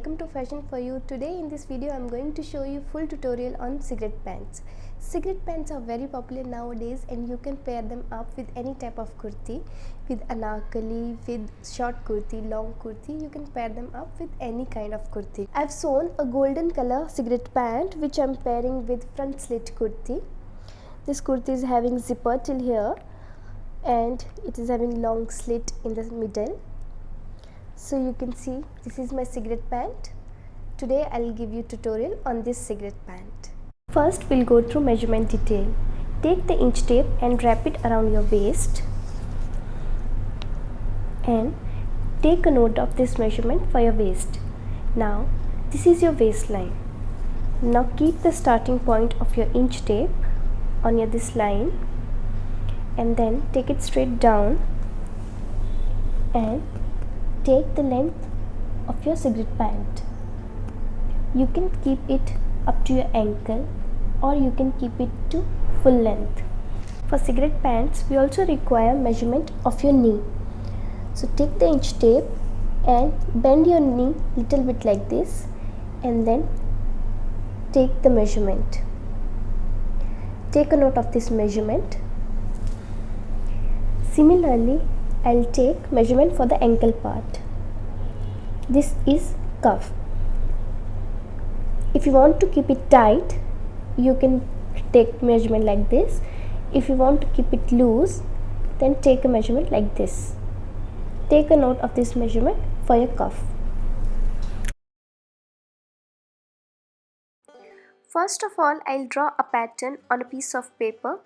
welcome to Fashion for You. Today in this video I'm going to show you full tutorial on cigarette pants. Cigarette pants are very popular nowadays and you can pair them up with any type of kurti, with anarkali, with short kurti, long kurti. You can pair them up with any kind of kurti. I've sewn a golden color cigarette pant which I'm pairing with front slit kurti. This kurti is having zipper till here and it is having long slit in the middle. So you can see this is my cigarette pant. Today I'll give you tutorial on this cigarette pant. First we'll go through measurement detail. Take the inch tape and wrap it around your waist and take a note of this measurement for your waist. Now this is your waistline. Now keep the starting point of your inch tape on this line and then take it straight down and take the length of your cigarette pant. You can keep it up to your ankle or you can keep it to full length. For cigarette pants we also require measurement of your knee. So take the inch tape and bend your knee little bit like this and then take the measurement. Take a note of this measurement. Similarly, I'll take measurement for the ankle part. This is cuff. If you want to keep it tight, you can take measurement like this. If you want to keep it loose, then take a measurement like this. Take a note of this measurement for your cuff. First of all, I'll draw a pattern on a piece of paper.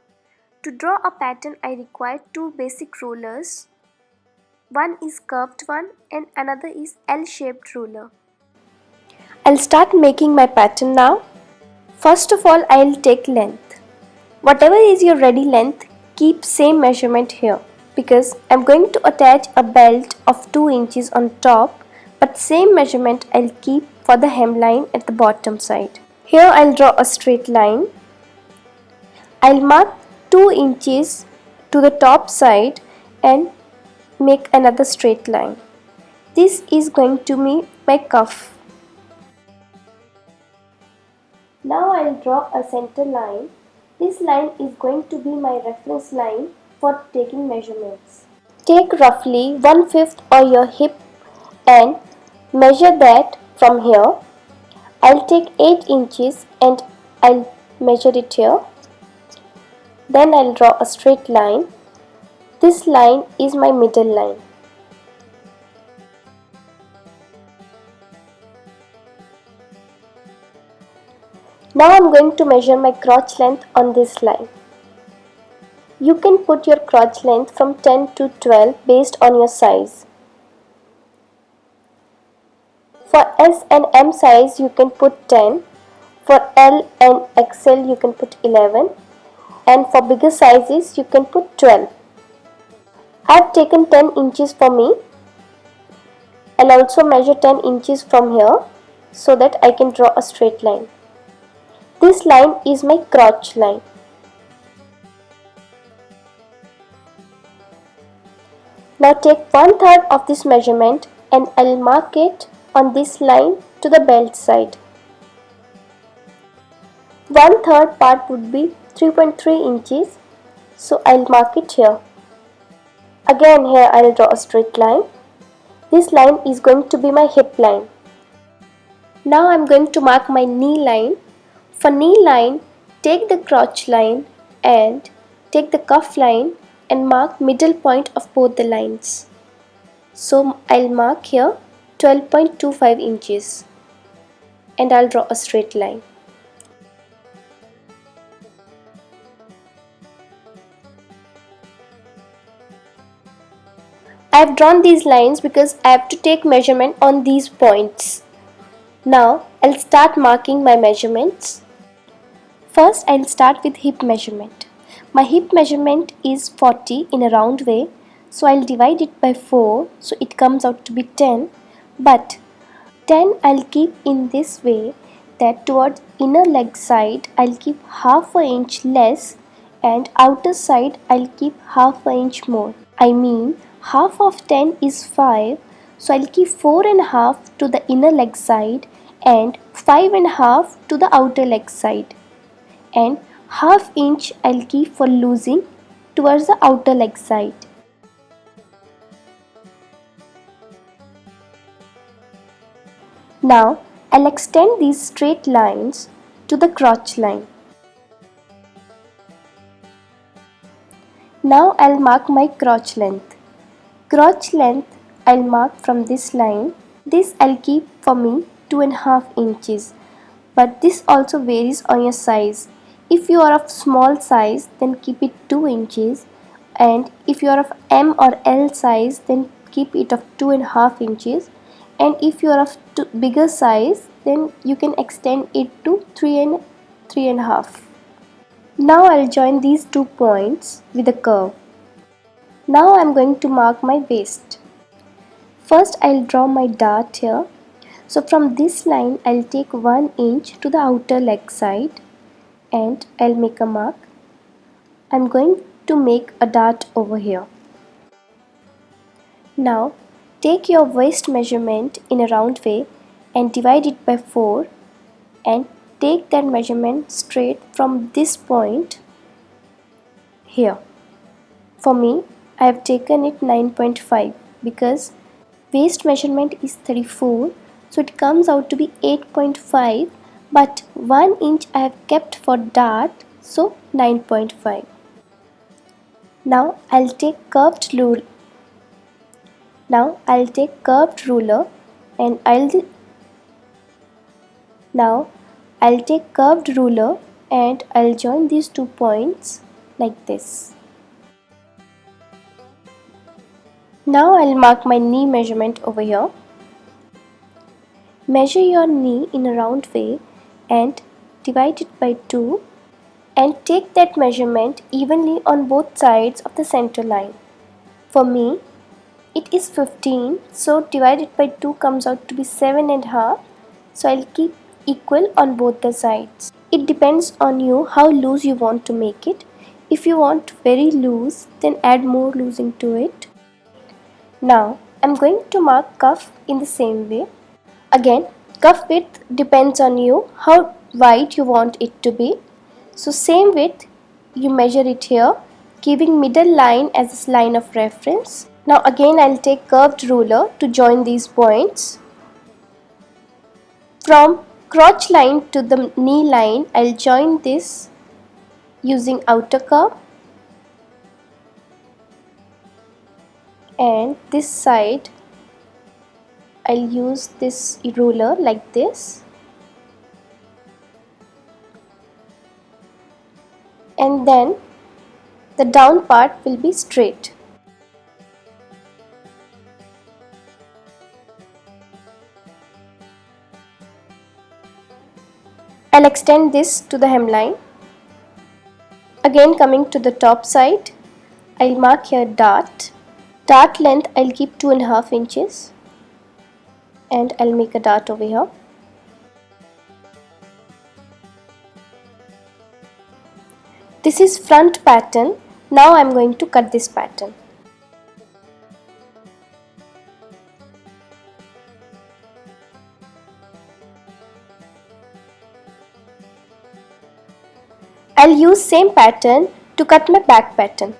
To draw a pattern, I require two basic rulers. One is curved one and another is L-shaped ruler. I'll start making my pattern now. First of all, I'll take length. Whatever is your ready length, keep same measurement here because I'm going to attach a belt of 2 inches on top, but same measurement I'll keep for the hemline at the bottom side. Here I'll draw a straight line. I'll mark 2 inches to the top side and make another straight line. This is going to be my cuff. Now I'll draw a center line. This line is going to be my reference line for taking measurements. Take roughly 1/5 of your hip and measure that from here. I'll take 8 inches and I'll measure it here. Then I'll draw a straight line. This line is my middle line. Now I'm going to measure my crotch length on this line. You can put your crotch length from 10 to 12 based on your size. For S and M size you can put 10. For L and XL you can put 11. And for bigger sizes you can put 12. I have taken 10 inches for me. I'll also measure 10 inches from here so that I can draw a straight line. This line is my crotch line. Now take 1/3 of this measurement and I'll mark it on this line to the belt side. 1/3 part would be 3.3 inches, so I'll mark it here. Again here I'll draw a straight line. This line is going to be my hip line. Now I'm going to mark my knee line. For knee line, take the crotch line and take the cuff line and mark middle point of both the lines. So I'll mark here 12.25 inches and I'll draw a straight line. I have drawn these lines because I have to take measurement on these points. Now I'll start marking my measurements. First I'll start with hip measurement. My hip measurement is 40 in a round way, so I'll divide it by 4 so it comes out to be 10, but 10 I'll keep in this way that towards inner leg side I'll keep half an inch less and outer side I'll keep half an inch more. I mean half of 10 is 5, So I'll keep 4.5 to the inner leg side and 5.5 to the outer leg side, and half inch I'll keep for loosing towards the outer leg side. Now I'll extend these straight lines to the crotch line. Now I'll mark my crotch length. Crotch length I'll mark from this line. This I'll keep for me 2.5 inches, but this also varies on your size. If you are of small size, then keep it 2 inches, and if you are of M or L size, then keep it of 2.5 inches, and if you are of bigger size, then you can extend it to 3.5. Now I'll join these 2 points with a curve. Now I'm going to mark my waist. First I'll draw my dart here. So from this line I'll take 1 inch to the outer leg side and I'll make a mark. I'm going to make a dart over here. Now take your waist measurement in a round way and divide it by 4 and take that measurement straight from this point here. For me, I have taken it 9.5 because waist measurement is 34, so it comes out to be 8.5, but 1 inch I have kept for dart, so 9.5. Now I'll take curved ruler. And I'll join these 2 points like this. Now I'll mark my knee measurement over here. Measure your knee in a round way and divide it by 2 and take that measurement evenly on both sides of the center line. For me, it is 15, so divided by 2 comes out to be 7.5, so I'll keep equal on both the sides. It depends on you how loose you want to make it. If you want very loose, then add more loosing to it. Now I'm going to mark cuff in the same way. Again, cuff width depends on you how wide you want it to be. So same width, you measure it here, keeping middle line as a line of reference. Now again I'll take curved ruler to join these points. From crotch line to the knee line, I'll join this using outer curve, and this side I'll use this ruler like this, and then the down part will be straight. I'll extend this to the hemline. Again, coming to the top side, I'll mark here dart. Dart length I'll keep 2.5 inches and I'll make a dart over here. This is front pattern. Now I'm going to cut this pattern. I'll use same pattern to cut my back pattern.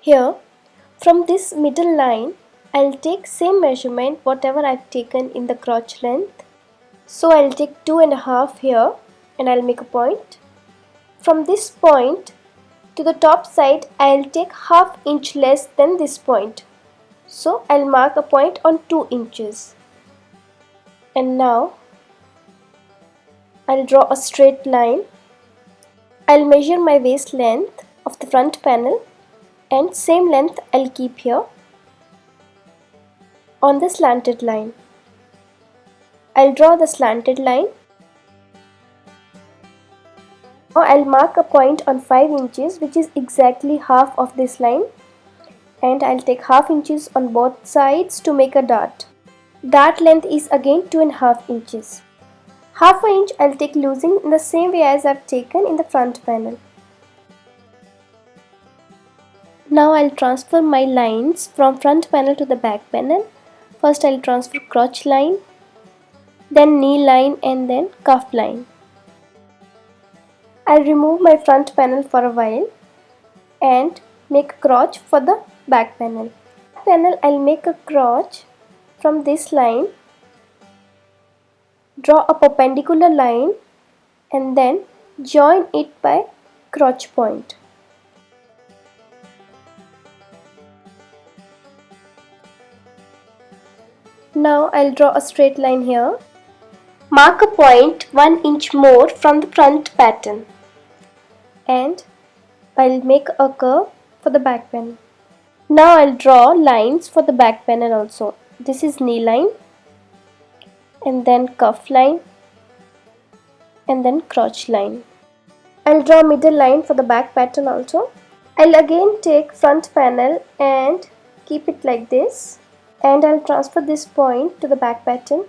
Here, from this middle line, I'll take same measurement whatever I've taken in the crotch length. So I'll take 2.5 here and I'll make a point. From this point to the top side, I'll take half inch less than this point. So I'll mark a point on 2 inches. And now I'll draw a straight line. I'll measure my waist length of the front panel and same length I'll keep here on the slanted line. I'll draw the slanted line. Now I'll mark a point on 5 inches, which is exactly half of this line, and I'll take half inches on both sides to make a dart. Dart length is again 2.5 inches. Half an inch I'll take loosing in the same way as I've taken in the front panel. Now I'll transfer my lines from front panel to the back panel. First I'll transfer crotch line, then knee line and then cuff line. I'll remove my front panel for a while and make a crotch for the back panel. Panel I'll make a crotch from this line, draw a perpendicular line and then join it by crotch point. Now I'll draw a straight line here. Mark a point 1 inch more from the front pattern and I'll make a curve for the back panel. Now I'll draw lines for the back panel also. This is knee line and then cuff line and then crotch line. I'll draw middle line for the back pattern also. I'll again take front panel and keep it like this and I'll transfer this point to the back pattern.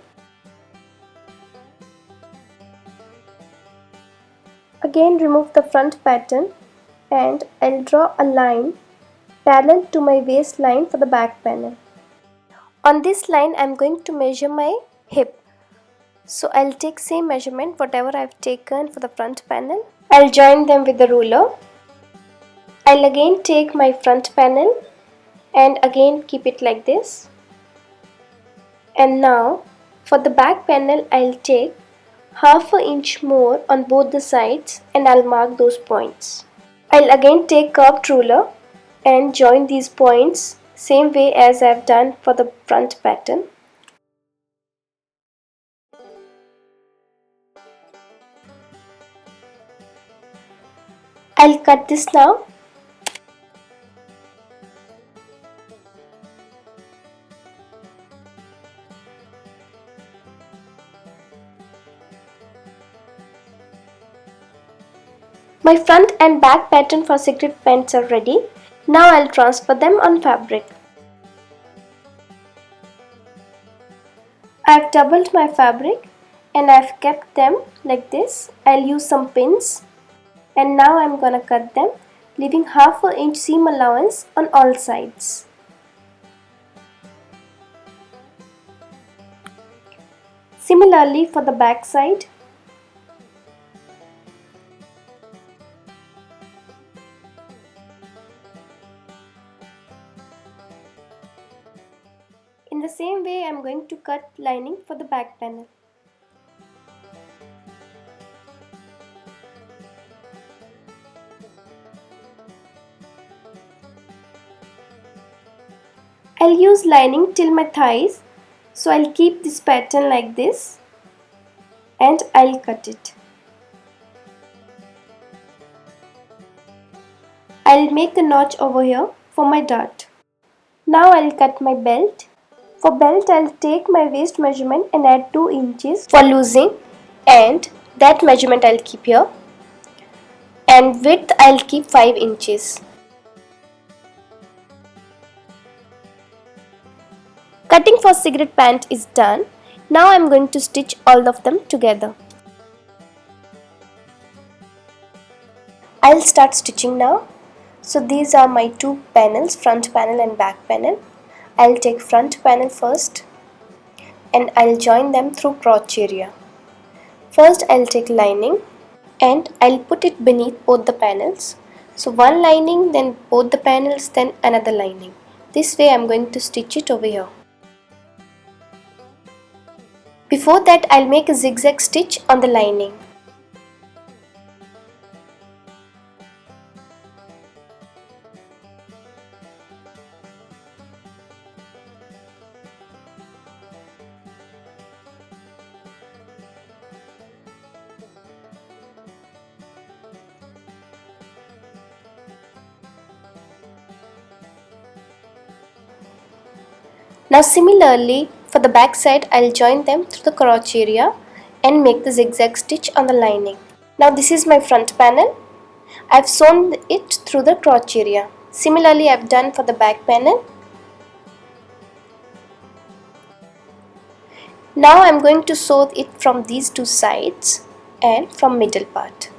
Again remove the front pattern and I'll draw a line parallel to my waistline for the back panel. On this line I'm going to measure my hip. So I'll take same measurement whatever I've taken for the front panel. I'll join them with the ruler. I'll again take my front panel and again keep it like this. And now for the back panel I'll take half an inch more on both the sides and I'll mark those points. I'll again take curved ruler and join these points same way as I've done for the front pattern. I'll cut this now. My front and back pattern for secret pants are ready. Now I'll transfer them on fabric. I've doubled my fabric and I've kept them like this. I'll use some pins and now I'm gonna cut them, leaving half an inch seam allowance on all sides. Similarly for the back side. In the same way, I'm going to cut lining for the back panel. I'll use lining till my thighs, so I'll keep this pattern like this and I'll cut it. I'll make a notch over here for my dart. Now I'll cut my belt. For belt, I'll take my waist measurement and add 2 inches for loosing and that measurement I'll keep here. And width I'll keep 5 inches. Cutting for cigarette pant is done. Now I'm going to stitch all of them together. I'll start stitching now. So these are my two panels, front panel and back panel. I'll take front panel first and I'll join them through crotch area. First I'll take lining and I'll put it beneath both the panels. So one lining, then both the panels, then another lining. This way I'm going to stitch it over here. Before that I'll make a zigzag stitch on the lining. Now similarly for the back side I'll join them through the crotch area and make the zigzag stitch on the lining. Now this is my front panel. I've sewn it through the crotch area. Similarly I've done for the back panel. Now I am going to sew it from these two sides and from middle part.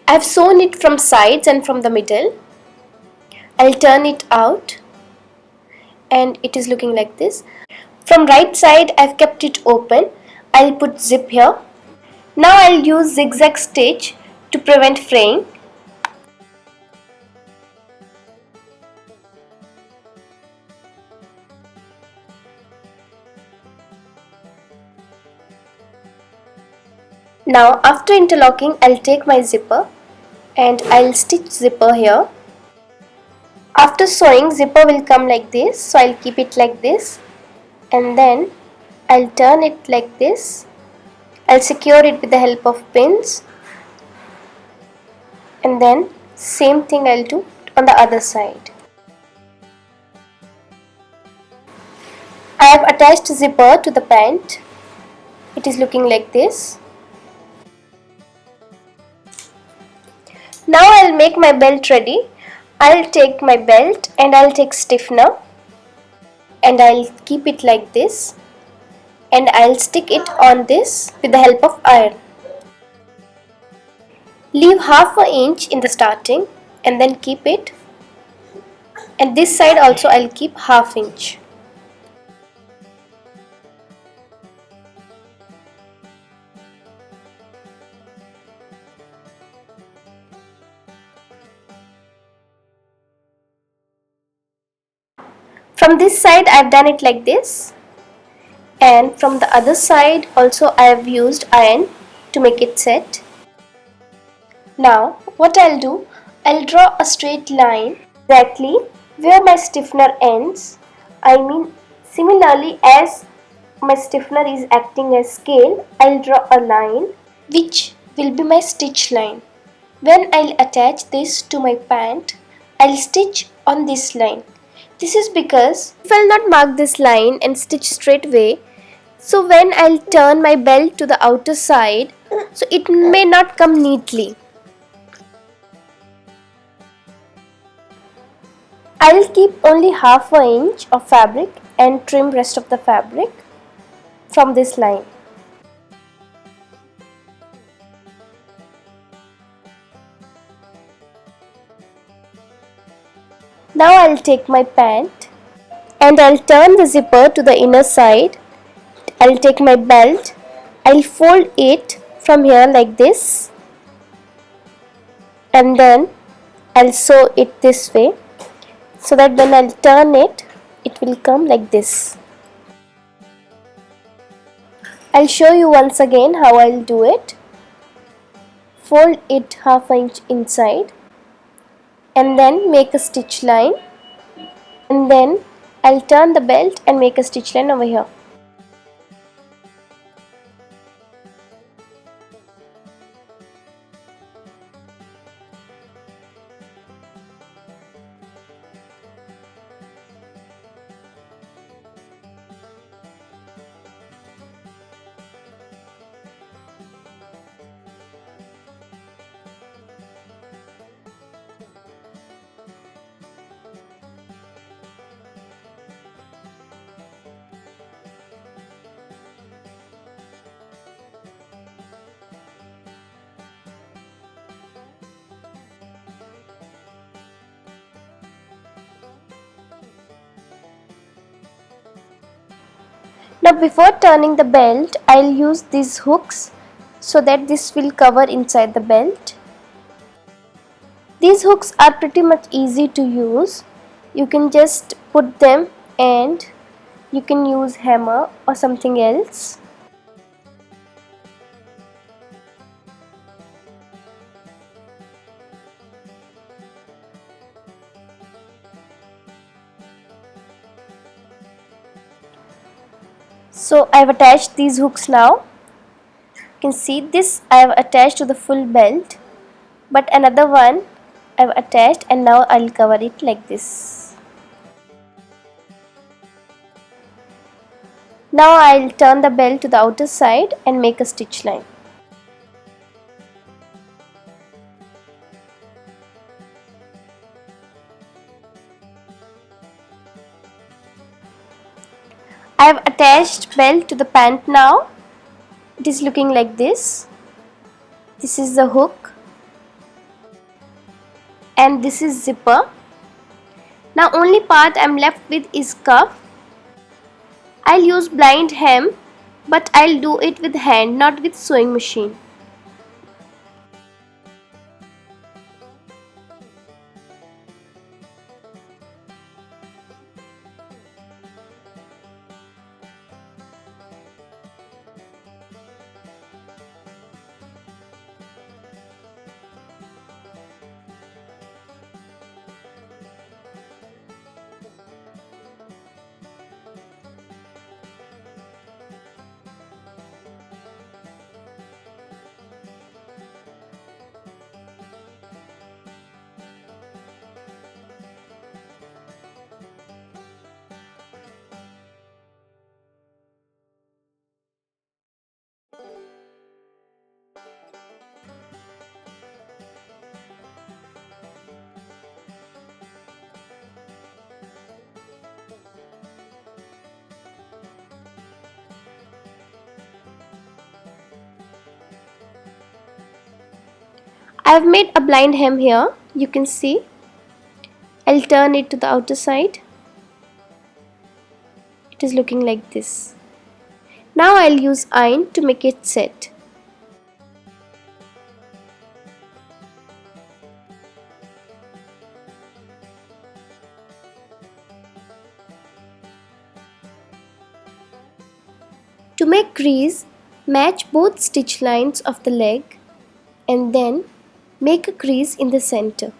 I have sewn it from sides and from the middle. I'll turn it out and it is looking like this. From right side I've kept it open. I'll put zip here. Now I'll use zigzag stitch to prevent fraying. Now after interlocking I'll take my zipper and I'll stitch zipper here. After sewing, zipper will come like this, so I'll keep it like this and then I'll turn it like this. I'll secure it with the help of pins and then same thing I'll do on the other side. I have attached zipper to the pant. It is looking like this. Now I'll make my belt ready. I'll take my belt and I'll take stiffener and I'll keep it like this and I'll stick it on this with the help of iron. Leave half an inch in the starting and then keep it, and this side also I'll keep half inch. From this side I've done it like this, and from the other side also I have used iron to make it set. Now what I'll do, I'll draw a straight line exactly where my stiffener ends. I mean, similarly as my stiffener is acting as scale, I'll draw a line which will be my stitch line. When I'll attach this to my pant, I'll stitch on this line. This is because if I'll not mark this line and stitch straight away, so when I'll turn my belt to the outer side, so it may not come neatly. I'll keep only half an inch of fabric and trim rest of the fabric from this line. Now I'll take my pant and I'll turn the zipper to the inner side. I'll take my belt, I'll fold it from here like this and then I'll sew it this way, so that when I'll turn it, it will come like this. I'll show you once again how I'll do it. Fold it half an inch inside and then make a stitch line, and then I'll turn the belt and make a stitch line over here. Now before turning the belt, I'll use these hooks so that this will cover inside the belt. These hooks are pretty much easy to use. You can just put them and you can use hammer or something else. So I have attached these hooks now. You can see this I have attached to the full belt, but another one I have attached, and now I'll cover it like this. Now I'll turn the belt to the outer side and make a stitch line. I have attached belt to the pant now. It is looking like this. This is the hook and this is zipper. Now only part I am left with is cuff. I'll use blind hem, but I'll do it with hand, not with sewing machine. I have made a blind hem here. You can see. I'll turn it to the outer side. It is looking like this. Now I'll use iron to make it set. To make crease, match both stitch lines of the leg and then make a crease in the center.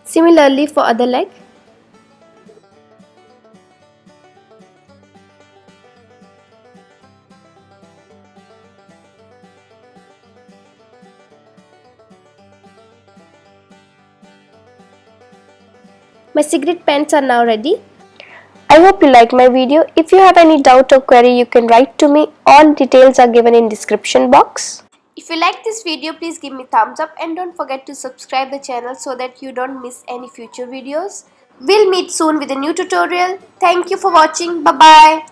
Similarly for other leg. My cigarette pants are now ready. I hope you like my video. If you have any doubt or query, you can write to me. All details are given in description box. If you like this video, please give me thumbs up and don't forget to subscribe the channel so that you don't miss any future videos. We'll meet soon with a new tutorial. Thank you for watching. Bye bye.